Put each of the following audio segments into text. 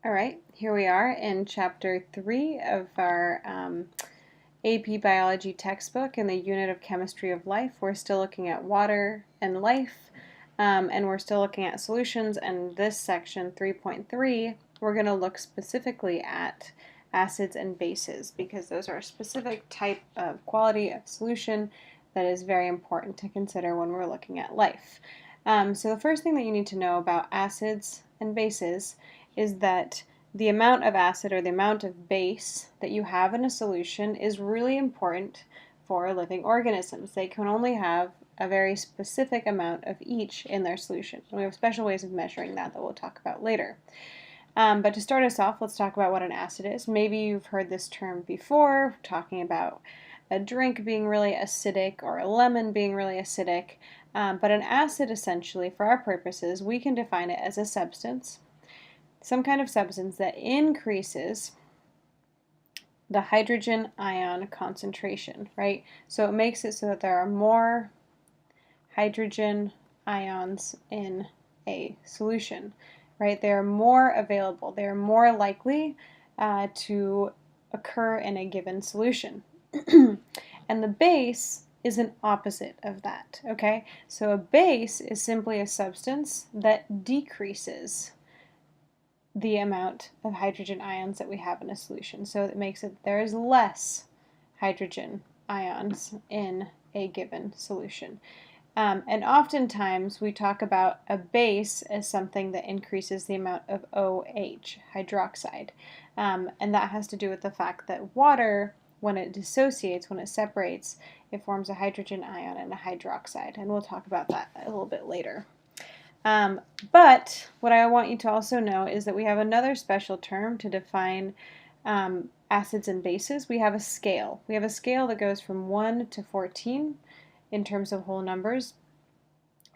All right, here we are in chapter 3 of our AP Biology textbook in the unit of Chemistry of Life. We're still looking at water and life, and we're still looking at solutions. And this section, 3.3, we're going to look specifically at acids and bases because those are a specific type of quality of solution that is very important to consider when we're looking at life. So the first thing that you need to know about acids and bases is that the amount of acid or the amount of base that you have in a solution is really important for living organisms. They can only have a very specific amount of each in their solution. And we have special ways of measuring that we'll talk about later. But to start us off, let's talk about what an acid is. Maybe you've heard this term before, talking about a drink being really acidic or a lemon being really acidic. But an acid, essentially, for our purposes, we can define it as a substance, some kind of substance that increases the hydrogen ion concentration, right? So it makes it so that there are more hydrogen ions in a solution, right? They are more available. They are more likely to occur in a given solution. And the base is an opposite of that, okay? So a base is simply a substance that decreases the amount of hydrogen ions that we have in a solution. So it makes it there is less hydrogen ions in a given solution. And oftentimes we talk about a base as something that increases the amount of OH, hydroxide. And that has to do with the fact that water, when it dissociates, when it separates, it forms a hydrogen ion and a hydroxide. And we'll talk about that a little bit later. But what I want you to also know is that we have another special term to define acids and bases. We have a scale. We have a scale that goes from 1 to 14 in terms of whole numbers.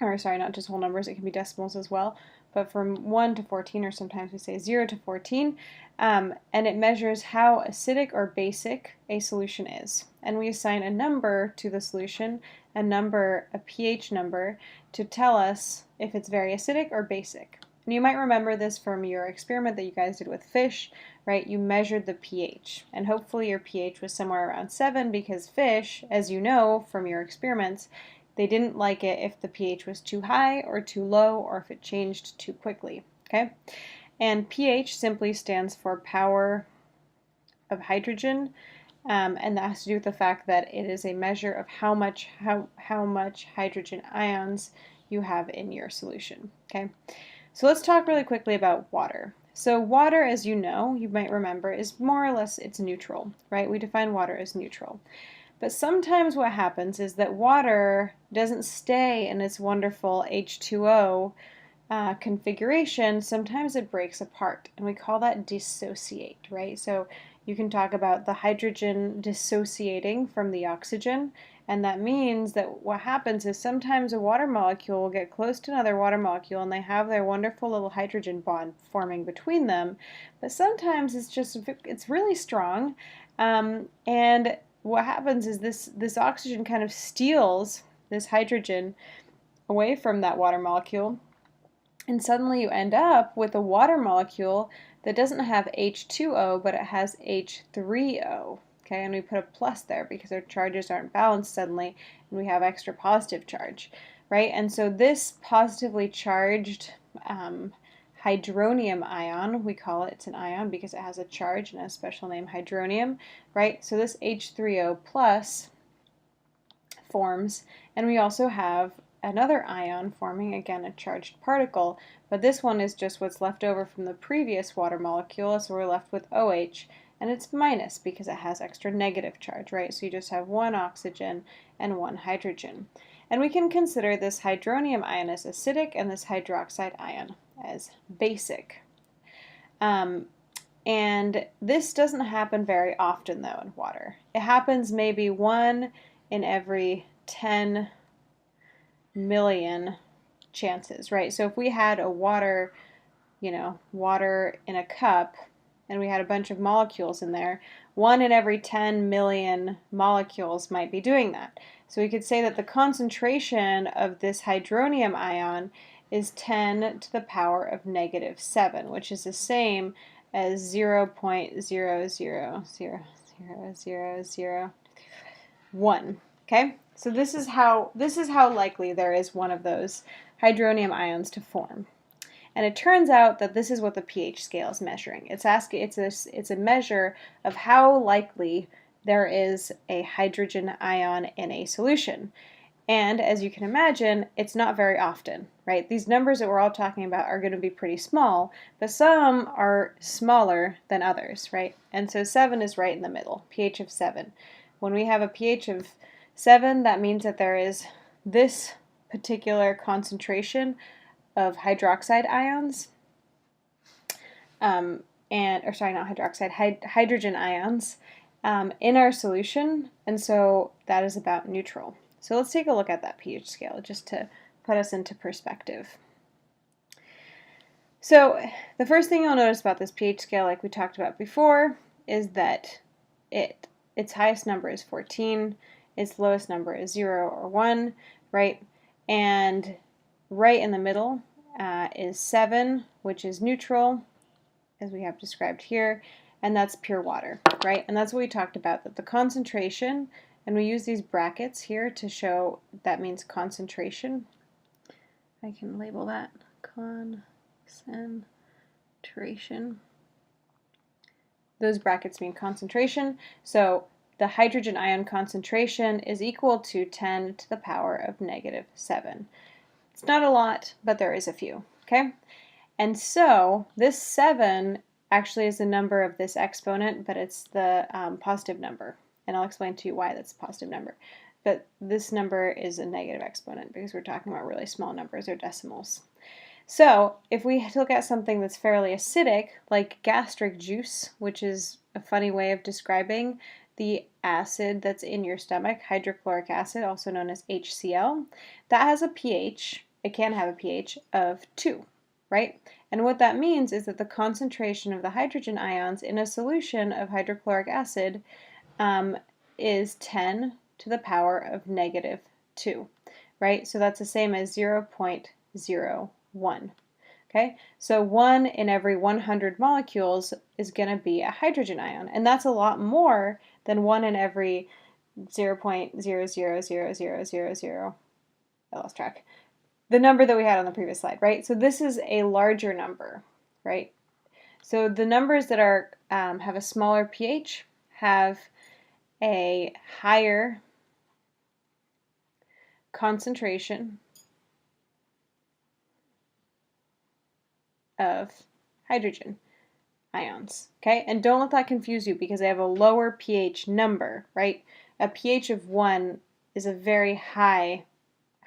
Or sorry, not just whole numbers, it can be decimals as well. But from 1 to 14, or sometimes we say 0 to 14, and it measures how acidic or basic a solution is. And we assign a number to the solution, a pH number, to tell us if it's very acidic or basic. And you might remember this from your experiment that you guys did with fish, right? You measured the pH, and hopefully your pH was somewhere around 7 because fish, as you know from your experiments, they didn't like it if the pH was too high or too low or if it changed too quickly, okay? And pH simply stands for power of hydrogen, and that has to do with the fact that it is a measure of how much hydrogen ions you have in your solution, okay? So let's talk really quickly about water. So water, as you know, you might remember, is more or less, it's neutral, right? We define water as neutral. But sometimes what happens is that water doesn't stay in its wonderful H2O configuration. Sometimes it breaks apart, and we call that dissociate, right? So you can talk about the hydrogen dissociating from the oxygen, and that means that what happens is sometimes a water molecule will get close to another water molecule and they have their wonderful little hydrogen bond forming between them, but sometimes it's really strong, and what happens is this oxygen kind of steals this hydrogen away from that water molecule, and suddenly you end up with a water molecule that doesn't have H2O, but it has H3O. Okay, and we put a plus there because our charges aren't balanced suddenly, and we have extra positive charge, right? And so this positively charged hydronium ion, we call it, it's an ion because it has a charge and a special name, hydronium, right? So this H3O plus forms, and we also have another ion forming, again, a charged particle, but this one is just what's left over from the previous water molecule, so we're left with OH, and it's minus because it has extra negative charge, right? So you just have one oxygen and one hydrogen. And we can consider this hydronium ion as acidic and this hydroxide ion as basic. And this doesn't happen very often, though, in water. It happens maybe 1 in every 10 million chances, right? So if we had a water in a cup, and we had a bunch of molecules in there, 1 in every 10 million molecules might be doing that. So we could say that the concentration of this hydronium ion is 10 to the power of -7, which is the same as 0.0000001. Okay, so this is how likely there is one of those hydronium ions to form. And it turns out that this is what the pH scale is measuring. It's a measure of how likely there is a hydrogen ion in a solution. And as you can imagine, it's not very often, right? These numbers that we're all talking about are going to be pretty small, but some are smaller than others, right? And so 7 is right in the middle, pH of 7. When we have a pH of 7, that means that there is this particular concentration of hydroxide ions, hydrogen ions in our solution, and so that is about neutral. So let's take a look at that pH scale just to put us into perspective. So the first thing you'll notice about this pH scale, like we talked about before, is that its highest number is 14, its lowest number is 0 or 1, right? And right in the middle is 7, which is neutral, as we have described here, and that's pure water, right? And that's what we talked about, that the concentration, and we use these brackets here to show that means concentration. I can label that concentration. Those brackets mean concentration, so the hydrogen ion concentration is equal to 10 to the power of negative 7. It's not a lot, but there is a few, okay? And so this 7 actually is the number of this exponent, but it's the positive number. And I'll explain to you why that's a positive number. But this number is a negative exponent because we're talking about really small numbers or decimals. So if we look at something that's fairly acidic, like gastric juice, which is a funny way of describing the acid that's in your stomach, hydrochloric acid, also known as HCl, that has a pH, it can have a pH of 2, right? And what that means is that the concentration of the hydrogen ions in a solution of hydrochloric acid is 10 to the power of negative 2, right? So that's the same as 0.01. Okay, so 1 in every 100 molecules is going to be a hydrogen ion, and that's a lot more than 1 in every 0.0000000. I lost track. The number that we had on the previous slide, right? So this is a larger number, right? So the numbers that are have a smaller pH have a higher concentration of hydrogen ions, okay? And don't let that confuse you because they have a lower pH number, right? A pH of 1 is a very high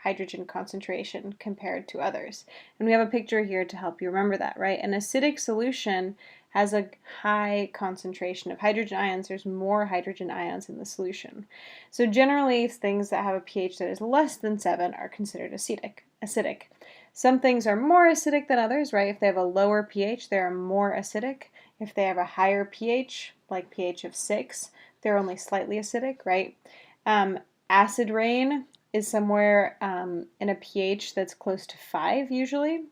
hydrogen concentration compared to others. And we have a picture here to help you remember that, right? An acidic solution has a high concentration of hydrogen ions. There's more hydrogen ions in the solution. So generally, things that have a pH that is less than 7 are considered acidic. Some things are more acidic than others, right? If they have a lower pH, they are more acidic. If they have a higher pH, like pH of 6, they're only slightly acidic, right? Acid rain is somewhere in a pH that's close to 5 usually,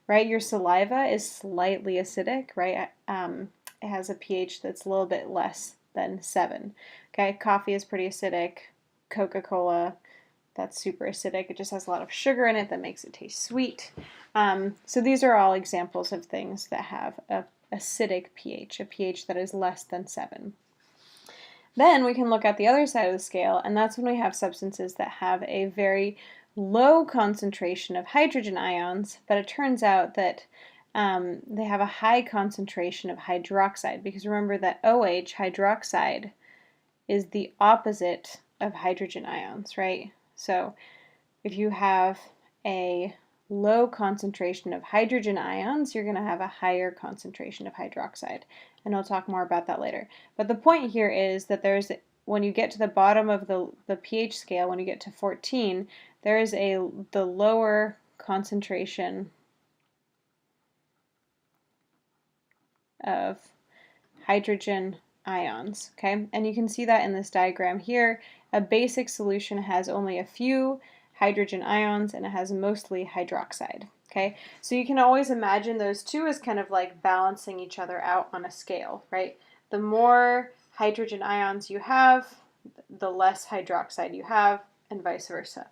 right? Your saliva is slightly acidic, right? It has a pH that's a little bit less than 7. Okay, coffee is pretty acidic. Coca-Cola, that's super acidic. It just has a lot of sugar in it that makes it taste sweet. So these are all examples of things that have a acidic pH, a pH that is less than 7. Then we can look at the other side of the scale, and that's when we have substances that have a very low concentration of hydrogen ions, but it turns out that they have a high concentration of hydroxide, because remember that OH, hydroxide, is the opposite of hydrogen ions, right? So if you have a low concentration of hydrogen ions, you're going to have a higher concentration of hydroxide. And I'll talk more about that later. But the point here is that when you get to the bottom of the pH scale, when you get to 14, there is the lower concentration of hydrogen ions, okay? And you can see that in this diagram here. A basic solution has only a few hydrogen ions and it has mostly hydroxide, Okay, so you can always imagine those two as kind of like balancing each other out on a scale, right? The more hydrogen ions you have, the less hydroxide you have, and vice versa.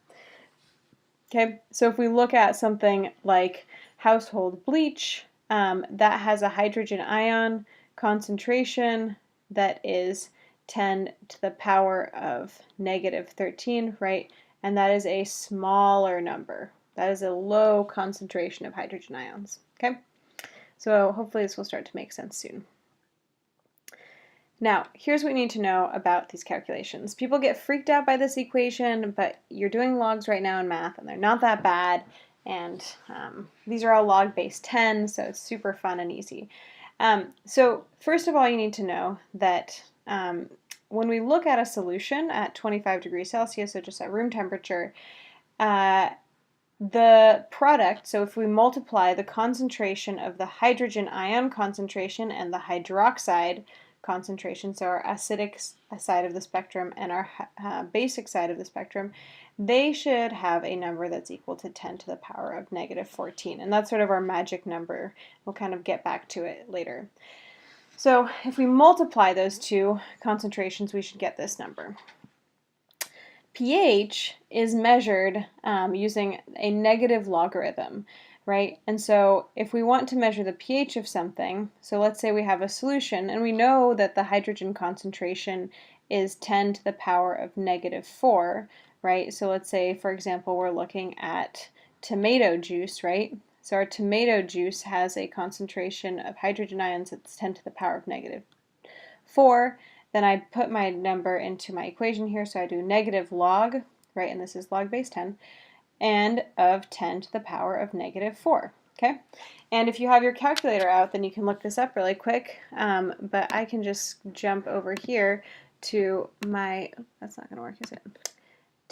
Okay, so if we look at something like household bleach, that has a hydrogen ion concentration that is 10 to the power of negative 13, right? And that is a smaller number. That is a low concentration of hydrogen ions, okay? So hopefully this will start to make sense soon. Now, here's what you need to know about these calculations. People get freaked out by this equation, but you're doing logs right now in math, and they're not that bad. And these are all log base 10, so it's super fun and easy. So first of all, you need to know that when we look at a solution at 25 degrees Celsius, so just at room temperature, the product, so if we multiply the concentration of the hydrogen ion concentration and the hydroxide concentration, so our acidic side of the spectrum and our basic side of the spectrum, they should have a number that's equal to 10 to the power of negative 14. And that's sort of our magic number. We'll kind of get back to it later. So if we multiply those two concentrations, we should get this number. pH is measured using a negative logarithm, right? And so if we want to measure the pH of something, so let's say we have a solution and we know that the hydrogen concentration is 10 to the power of negative 4, right? So let's say, for example, we're looking at tomato juice, right? So our tomato juice has a concentration of hydrogen ions that's 10 to the power of negative 4. Then I put my number into my equation here, so I do negative log, right, and this is log base 10, and of 10 to the power of negative 4, okay? And if you have your calculator out, then you can look this up really quick, but I can just jump over here to my, that's not going to work, is it?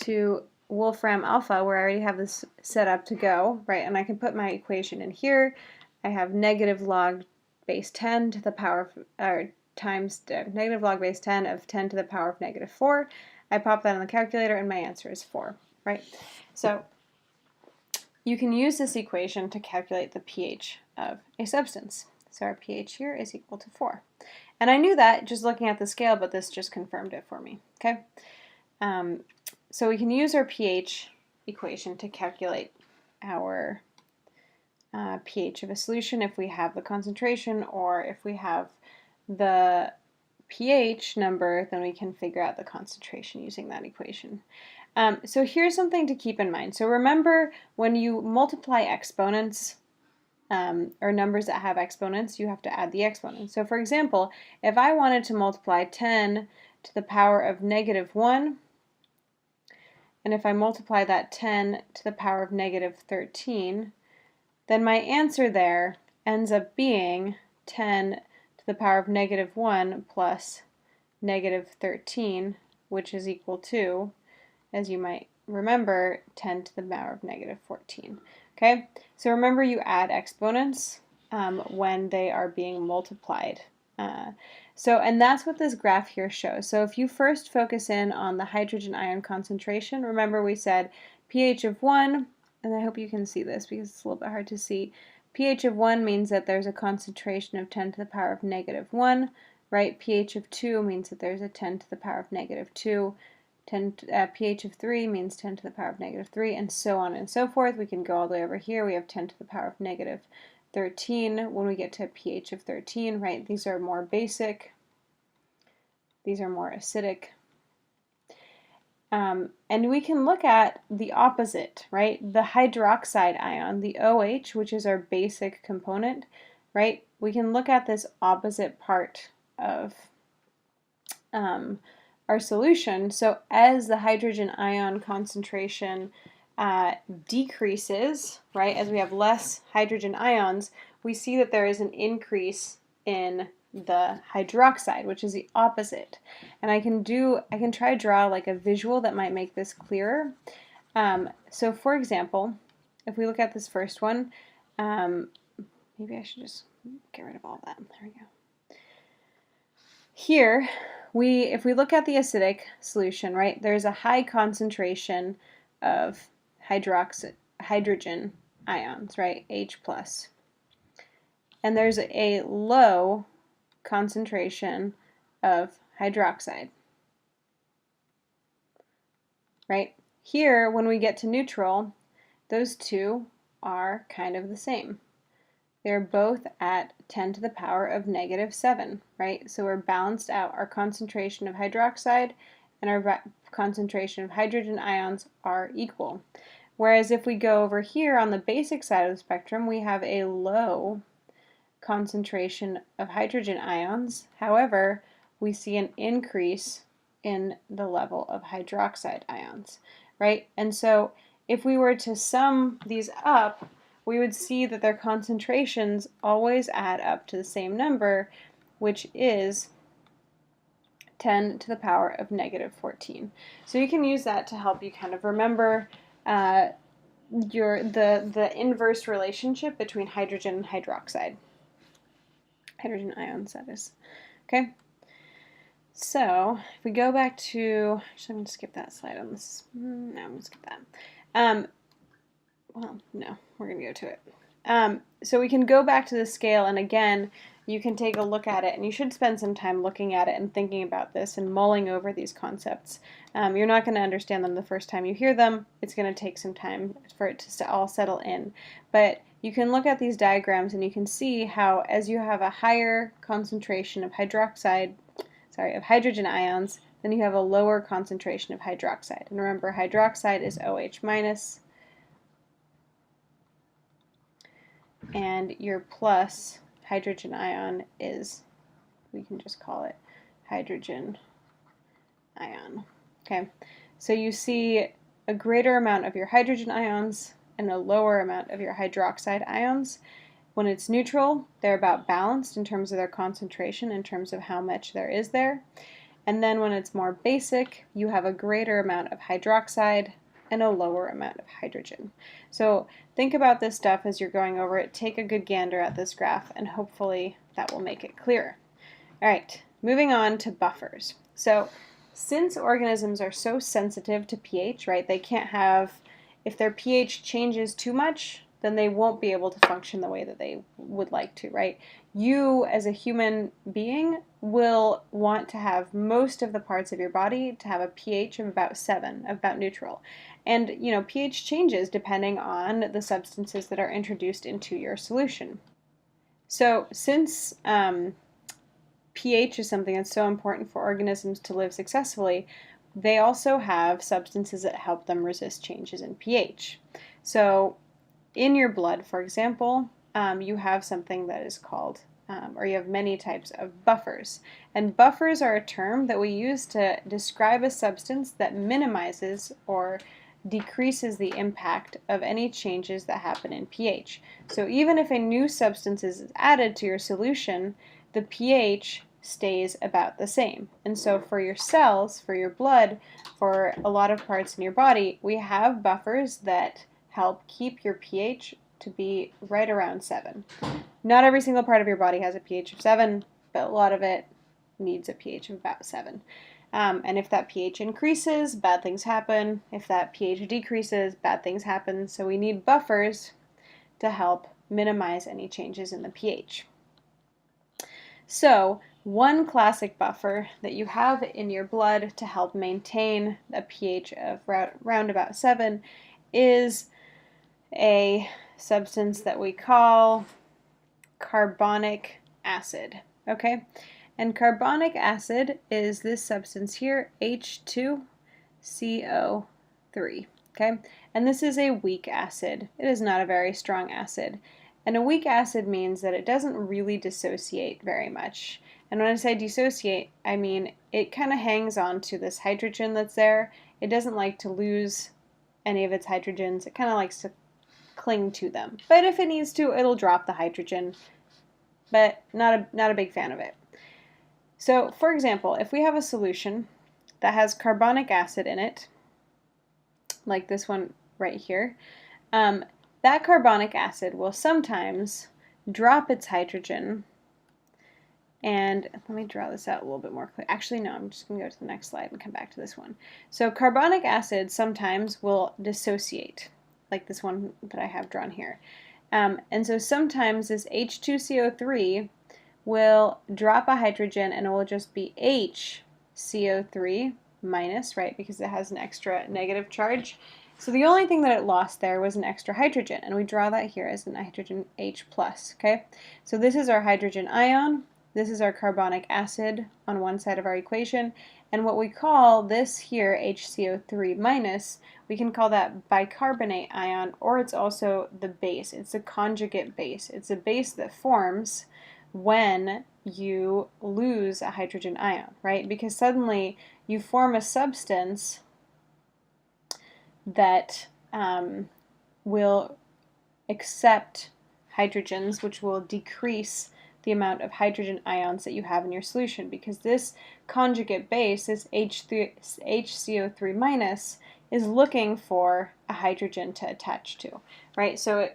To Wolfram Alpha, where I already have this set up to go, right, and I can put my equation in here. I have negative log base 10 to the power of, or times negative log base 10 of 10 to the power of negative 4. I pop that in the calculator and my answer is 4, right? So you can use this equation to calculate the pH of a substance. So our pH here is equal to 4. And I knew that just looking at the scale, but this just confirmed it for me, okay? So we can use our pH equation to calculate our pH of a solution if we have the concentration, or if we have the pH number, then we can figure out the concentration using that equation. So here's something to keep in mind. So remember, when you multiply exponents, or numbers that have exponents, you have to add the exponent. So for example, if I wanted to multiply 10 to the power of negative 1, and if I multiply that 10 to the power of negative 13, then my answer there ends up being 10 to the power of negative 1 plus negative 13, which is equal to, as you might remember, 10 to the power of negative 14. Okay, so remember you add exponents when they are being multiplied. And that's what this graph here shows. So if you first focus in on the hydrogen ion concentration, remember we said pH of 1, and I hope you can see this because it's a little bit hard to see. pH of 1 means that there's a concentration of 10 to the power of negative 1, right? pH of 2 means that there's a 10 to the power of negative 2. pH of 3 means 10 to the power of negative 3, and so on and so forth. We can go all the way over here. We have 10 to the power of negative 13 when we get to a pH of 13, right? These are more basic. These are more acidic. And we can look at the opposite, right? The hydroxide ion, the OH, which is our basic component, right? We can look at this opposite part of our solution. So as the hydrogen ion concentration decreases, right, as we have less hydrogen ions, we see that there is an increase in the hydroxide, which is the opposite. And I can try to draw like a visual that might make this clearer. So for example, if we look at this first one, maybe I should just get rid of all that. There we go. Here, if we look at the acidic solution, right, there's a high concentration of hydrogen ions, right? H plus. And there's a low concentration of hydroxide, right? Here, when we get to neutral, those two are kind of the same. They're both at 10 to the power of -7, right? So we're balanced out. Our concentration of hydroxide and our concentration of hydrogen ions are equal. Whereas if we go over here on the basic side of the spectrum, we have a low concentration of hydrogen ions. However, we see an increase in the level of hydroxide ions, right? And so if we were to sum these up, we would see that their concentrations always add up to the same number, which is 10 to the power of -14. So you can use that to help you kind of remember the inverse relationship between hydrogen and hydroxide. Hydrogen ions, that is. Okay. So if we go back to, actually I'm going to skip that slide on this. No, I'm going to skip that. Well, no, we're going to go to it. So we can go back to the scale, and again, you can take a look at it, and you should spend some time looking at it and thinking about this and mulling over these concepts. You're not going to understand them the first time you hear them. It's going to take some time for it to all settle in. But you can look at these diagrams and you can see how as you have a higher concentration of hydrogen ions, then you have a lower concentration of hydroxide. And remember, hydroxide is OH minus, and your plus hydrogen ion is, we can just call it hydrogen ion. Okay, so you see a greater amount of your hydrogen ions and a lower amount of your hydroxide ions. When it's neutral, they're about balanced in terms of their concentration, in terms of how much there is there. And then when it's more basic, you have a greater amount of hydroxide and a lower amount of hydrogen. So think about this stuff as you're going over it. Take a good gander at this graph, and hopefully that will make it clearer. All right, moving on to buffers. So since organisms are so sensitive to pH, right, they can't have, if their pH changes too much, then they won't be able to function the way that they would like to, right? You, as a human being, will want to have most of the parts of your body to have a pH of about 7, about neutral. And, you know, pH changes depending on the substances that are introduced into your solution. So since pH is something that's so important for organisms to live successfully, they also have substances that help them resist changes in pH. So in your blood, for example, you have something that is called, or you have many types of buffers. And buffers are a term that we use to describe a substance that minimizes or decreases the impact of any changes that happen in pH. So even if a new substance is added to your solution, the pH stays about the same. And so for your cells, for your blood, for a lot of parts in your body, we have buffers that help keep your pH to be right around 7. Not every single part of your body has a pH of 7, but a lot of it needs a pH of about 7. And if that pH increases, bad things happen. If that pH decreases, bad things happen. So we need buffers to help minimize any changes in the pH. So one classic buffer that you have in your blood to help maintain a pH of around about 7 is a substance that we call carbonic acid. Okay? And carbonic acid is this substance here, H2CO3. Okay? And this is a weak acid. It is not a very strong acid. And a weak acid means that it doesn't really dissociate very much. And when I say dissociate, I mean it kind of hangs on to this hydrogen that's there. It doesn't like to lose any of its hydrogens. It kind of likes to cling to them. But if it needs to, it'll drop the hydrogen. But not a big fan of it. So, for example, if we have a solution that has carbonic acid in it, like this one right here, that carbonic acid will sometimes drop its hydrogen. And let me draw this out a little bit more clear. Actually, no, I'm just going to go to the next slide and come back to this one. So carbonic acid sometimes will dissociate. like this one that I have drawn here. And so sometimes this H2CO3 will drop a hydrogen and it will just be HCO3 minus, right, because it has an extra negative charge. So the only thing that it lost there was an extra hydrogen, and we draw that here as an hydrogen H+, okay? So this is our hydrogen ion, this is our carbonic acid on one side of our equation, and what we call this here, HCO3 minus, we can call that bicarbonate ion, or it's also the base. It's a conjugate base. It's a base that forms when you lose a hydrogen ion, right? Because suddenly you form a substance that will accept hydrogens, which will decrease the amount of hydrogen ions that you have in your solution, because this conjugate base, this HCO3 minus, is looking for a hydrogen to attach to, right? So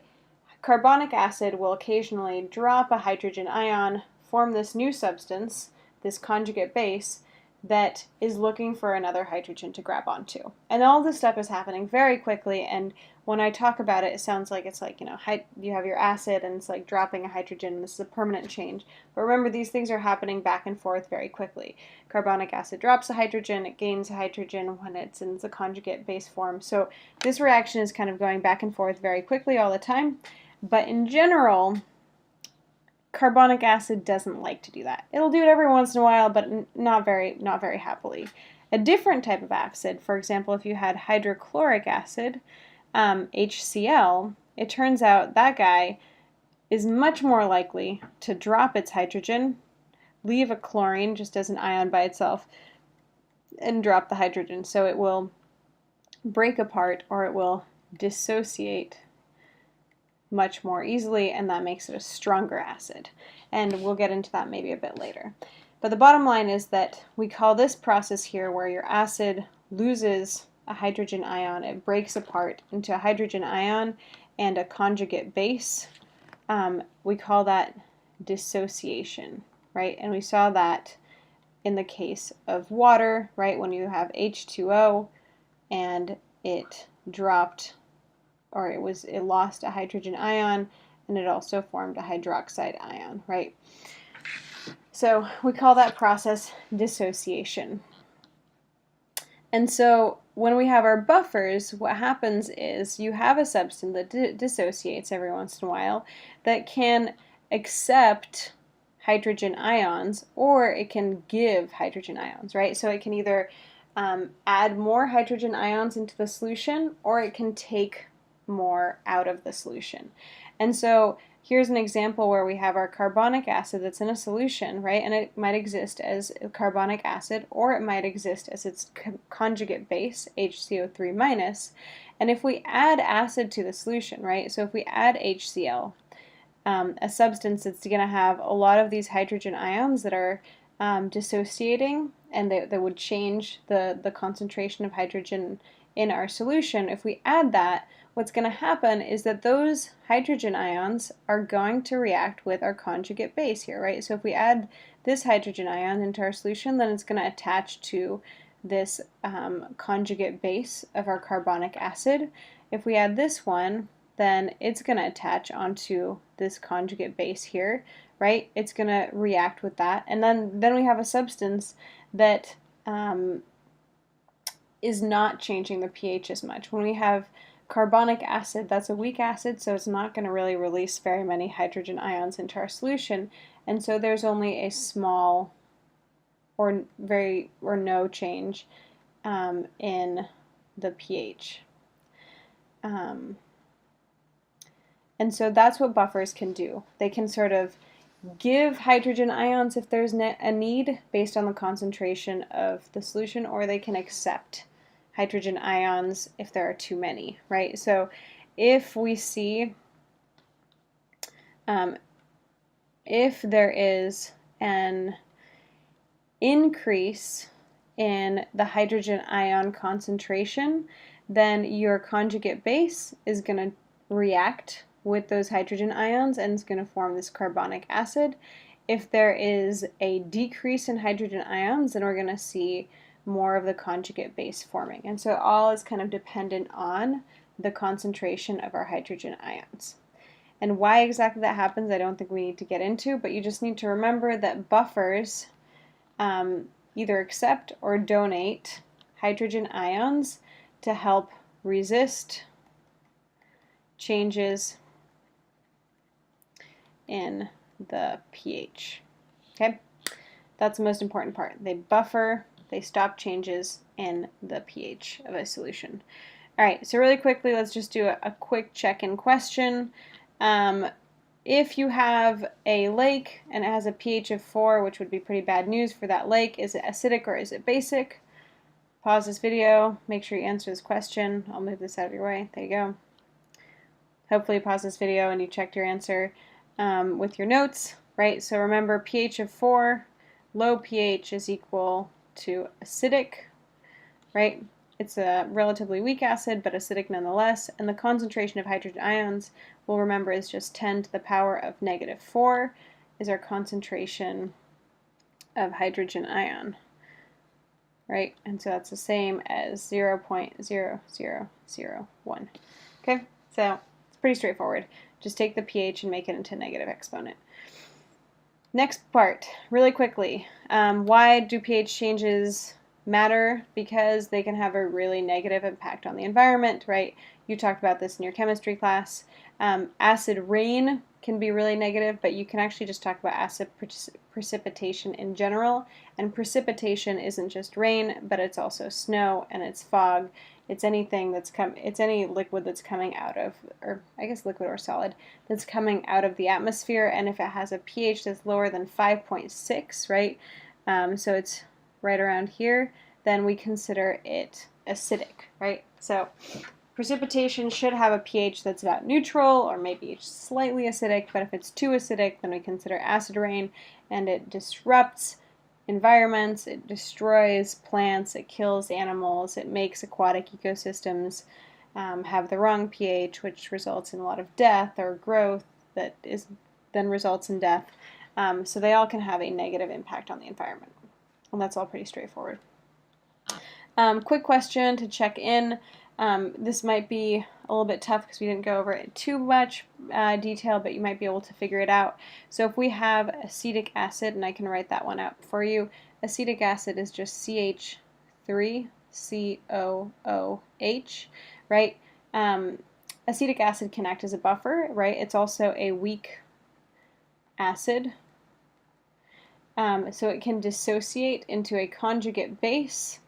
carbonic acid will occasionally drop a hydrogen ion, form this new substance, this conjugate base, that is looking for another hydrogen to grab onto. And all this stuff is happening very quickly, and when I talk about it, it sounds like it's like, you know, you have your acid and it's like dropping a hydrogen, and this is a permanent change. But remember, these things are happening back and forth very quickly. Carbonic acid drops a hydrogen, it gains a hydrogen when it's in the conjugate base form. So this reaction is kind of going back and forth very quickly all the time. But in general, carbonic acid doesn't like to do that. It'll do it every once in a while, but not very happily. A different type of acid, for example, if you had hydrochloric acid, HCl, it turns out that guy is much more likely to drop its hydrogen, leave a chlorine just as an ion by itself, and drop the hydrogen. So it will break apart, or it will dissociate much more easily, and that makes it a stronger acid. And we'll get into that maybe a bit later. But the bottom line is that we call this process here, where your acid loses a hydrogen ion, it breaks apart into a hydrogen ion and a conjugate base. We call that dissociation, right? And we saw that in the case of water, right? When you have H2O and it dropped, or it lost a hydrogen ion, and it also formed a hydroxide ion, right? So we call that process dissociation. And so when we have our buffers, what happens is you have a substance that dissociates every once in a while that can accept hydrogen ions, or it can give hydrogen ions, right? So it can either add more hydrogen ions into the solution, or it can take more out of the solution. And so here's an example where we have our carbonic acid that's in a solution, right? And it might exist as carbonic acid, or it might exist as its conjugate base, HCO3 minus. And if we add acid to the solution, right? So if we add HCl, a substance that's going to have a lot of these hydrogen ions that are dissociating, and that would change the concentration of hydrogen in our solution. If we add that, what's going to happen is that those hydrogen ions are going to react with our conjugate base here, right? So if we add this hydrogen ion into our solution, then it's going to attach to this conjugate base of our carbonic acid. If we add this one, then it's going to attach onto this conjugate base here, right? It's going to react with that. And then we have a substance that is not changing the pH as much. When we have carbonic acid, that's a weak acid, so it's not going to really release very many hydrogen ions into our solution, and so there's only a small or no change in the pH. And so that's what buffers can do. They can sort of give hydrogen ions if there's a need based on the concentration of the solution, or they can accept hydrogen ions if there are too many, right? So if we see, if there is an increase in the hydrogen ion concentration, then your conjugate base is going to react with those hydrogen ions and it's going to form this carbonic acid. If there is a decrease in hydrogen ions, then we're going to see more of the conjugate base forming. And so all is kind of dependent on the concentration of our hydrogen ions. And why exactly that happens, I don't think we need to get into, but you just need to remember that buffers either accept or donate hydrogen ions to help resist changes in the pH. Okay, that's the most important part. They buffer, they stop changes in the pH of a solution. All right, so really quickly, let's just do a quick check-in question. If you have a lake and it has a pH of 4, which would be pretty bad news for that lake, is it acidic or is it basic? Pause this video, make sure you answer this question. I'll move this out of your way. There you go. Hopefully you pause this video and you checked your answer with your notes, right? So remember, pH of 4, low pH is equal to acidic, right? It's a relatively weak acid, but acidic nonetheless. And the concentration of hydrogen ions, we'll remember, is just 10 to the power of negative 4 is our concentration of hydrogen ion, right? And so that's the same as 0.0001. Okay, so it's pretty straightforward. Just take the pH and make it into a negative exponent. Next part, really quickly, why do pH changes matter? Because they can have a really negative impact on the environment, right? You talked about this in your chemistry class. Acid rain can be really negative, but you can actually just talk about acid precipitation in general. And precipitation isn't just rain, but it's also snow and it's fog. It's anything that's it's any liquid that's coming out of, or I guess liquid or solid, that's coming out of the atmosphere. And if it has a pH that's lower than 5.6, right? So it's right around here, then we consider it acidic, right? So precipitation should have a pH that's about neutral or maybe slightly acidic, but if it's too acidic, then we consider acid rain, and it disrupts environments, it destroys plants, it kills animals, it makes aquatic ecosystems have the wrong pH, which results in a lot of death or growth that then results in death. So they all can have a negative impact on the environment. And that's all pretty straightforward. Quick question to check in. This might be a little bit tough because we didn't go over it in too much detail, but you might be able to figure it out. So if we have acetic acid, and I can write that one out for you, acetic acid is just CH3COOH, right? Acetic acid can act as a buffer, right? It's also a weak acid. So it can dissociate into a conjugate base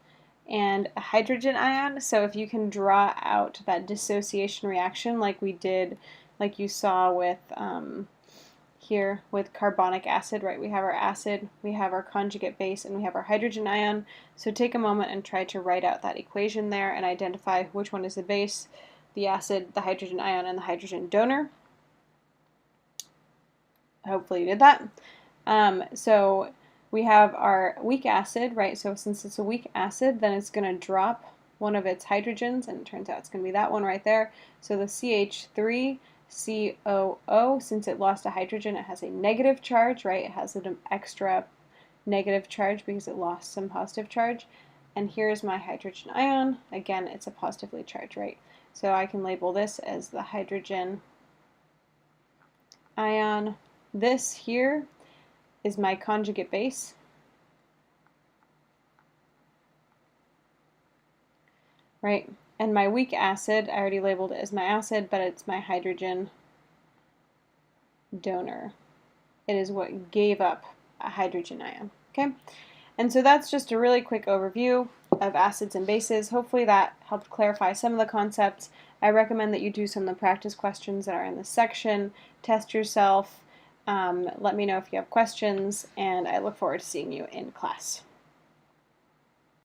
and a hydrogen ion. So if you can draw out that dissociation reaction like we did, like you saw with here with carbonic acid, right? We have our acid, we have our conjugate base, and we have our hydrogen ion. So take a moment and try to write out that equation there and identify which one is the base, the acid, the hydrogen ion, and the hydrogen donor. Hopefully you did that. So we have our weak acid, right? So since it's a weak acid, then it's going to drop one of its hydrogens, and it turns out it's going to be that one right there. So the CH3COO, since it lost a hydrogen, it has a negative charge, right? It has an extra negative charge because it lost some positive charge. And here's my hydrogen ion. Again, it's a positively charged, right? So I can label this as the hydrogen ion. This here is my conjugate base. Right? And my weak acid, I already labeled it as my acid, but it's my hydrogen donor. It is what gave up a hydrogen ion. Okay? And so that's just a really quick overview of acids and bases. Hopefully that helped clarify some of the concepts. I recommend that you do some of the practice questions that are in this section. Test yourself. Let me know if you have questions, and I look forward to seeing you in class.